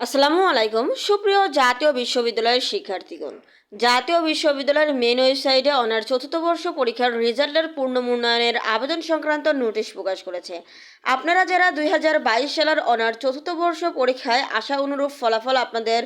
আসসালামু আলাইকুম সুপ্রিয় জাতীয় বিশ্ববিদ্যালয়ের শিক্ষার্থীগণ। জাতীয় বিশ্ববিদ্যালয়ের মেন ওয়েবসাইটে অনার চতুর্থ বর্ষ পরীক্ষার রেজাল্টের পূর্ণ মূল্যায়নের আবেদন সংক্রান্ত নোটিশ প্রকাশ করেছে। আপনারা যারা 2022 সালের অনার চতুর্থ বর্ষ পরীক্ষায় আশা অনুরূপ ফলাফল আপনাদের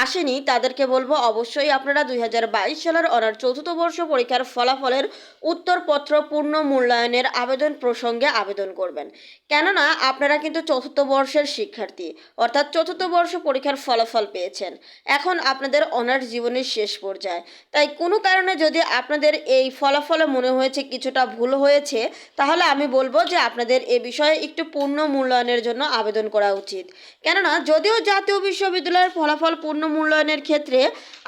আসেনি, তাদেরকে বলবো অবশ্যই আপনারা 2022 সালের অনার চতুর্থ বর্ষ পরীক্ষার ফলাফলের উত্তরপত্র পূর্ণ মূল্যায়নের আবেদন প্রসঙ্গে আবেদন করবেন। কেননা আপনারা কিন্তু চতুর্থ বর্ষের শিক্ষার্থী, অর্থাৎ চতুর্থ বর্ষ পরীক্ষার ফলাফল পেয়েছেন। এখন আপনাদের অনার্স জীবনের শেষ পর্যায়ে, তাই কোনো কারণে যদি আপনাদের এই ফলাফলে মনে হয়েছে কিছুটা ভুল হয়েছে, তাহলে আমি বলবো যে আপনাদের এ বিষয়ে একটু পূর্ণ মূল্যায়নের জন্য আবেদন করা উচিত। কেননা যদিও জাতীয় বিশ্ববিদ্যালয়ের ফলাফল পূর্ণ মূল্যায়নের ক্ষেত্রে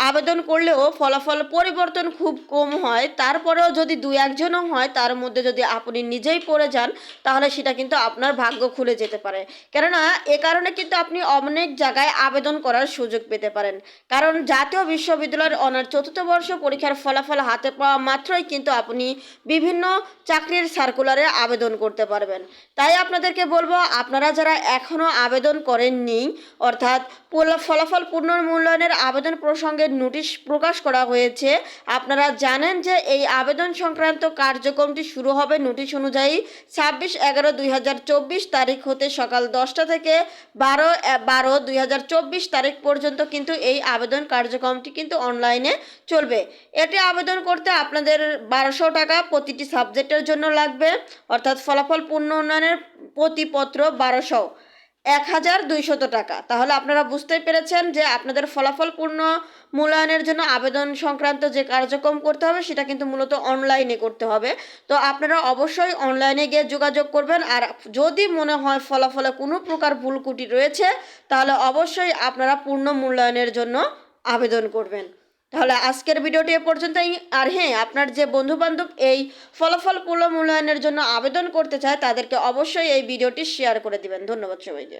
আবেদন করলেও ফলাফল পরিবর্তন খুব কম হয়, তারপরেও যদি দু একজনও হয় তার মধ্যে যদি আপনি নিজেই পড়ে যান, তাহলে সেটা কিন্তু আপনার ভাগ্য খুলে যেতে পারে। কেননা এ কারণে কিন্তু আপনি অনেক জায়গায় আবেদন করার সুযোগ পেতে পারেন। কারণ জাতীয় বিশ্ববিদ্যালয়ের অনার চতুর্থ বর্ষ পরীক্ষার ফলাফল হাতে পাওয়া মাত্রই কিন্তু আপনি বিভিন্ন চাকরির সার্কুলারে আবেদন করতে পারবেন। তাই আপনাদেরকে বলবো, আপনারা যারা এখনও আবেদন করেননি, অর্থাৎ ফলাফল পুনর্মূল্যায়নের আবেদন প্রসঙ্গে নোটিশ প্রকাশ করা হয়েছে, আপনারা জানেন যে এই আবেদন সংক্রান্ত কার্যক্রমটি শুরু হবে নোটিশ অনুযায়ী 26/11/2024 তারিখ হতে সকাল 10টা থেকে 12/12/2024 তারিখ পর্যন্ত কিন্তু এই আবেদন কার্যক্রমটি কিন্তু অনলাইনে চলবে। এটি আবেদন করতে আপনাদের 1200 টাকা প্রতিটি সাবজেক্টের জন্য লাগবে, অর্থাৎ ফলাফল পূর্ণ উন্নয়নের প্রতিপত্র 1200 টাকা। তাহলে আপনারা বুঝতেই পেরেছেন যে আপনাদের ফলাফল পূর্ণ মূল্যায়নের জন্য আবেদন সংক্রান্ত যে কার্যক্রম করতে হবে সেটা কিন্তু মূলত অনলাইনে করতে হবে। তো আপনারা অবশ্যই অনলাইনে গিয়ে যোগাযোগ করবেন। আর যদি মনে হয় ফলাফলে কোনো প্রকার ভুল ত্রুটি রয়েছে, তাহলে অবশ্যই আপনারা পূর্ণ মূল্যায়নের জন্য আবেদন করবেন। তাহলে আজকের ভিডিওটি এ পর্যন্তই। আর হ্যাঁ, আপনার যে বন্ধুবান্ধব এই ফলাফল পূর্ণ মূল্যায়নের জন্য আবেদন করতে চায়, তাদেরকে অবশ্যই এই ভিডিওটি শেয়ার করে দিবেন। ধন্যবাদ সবাইকে।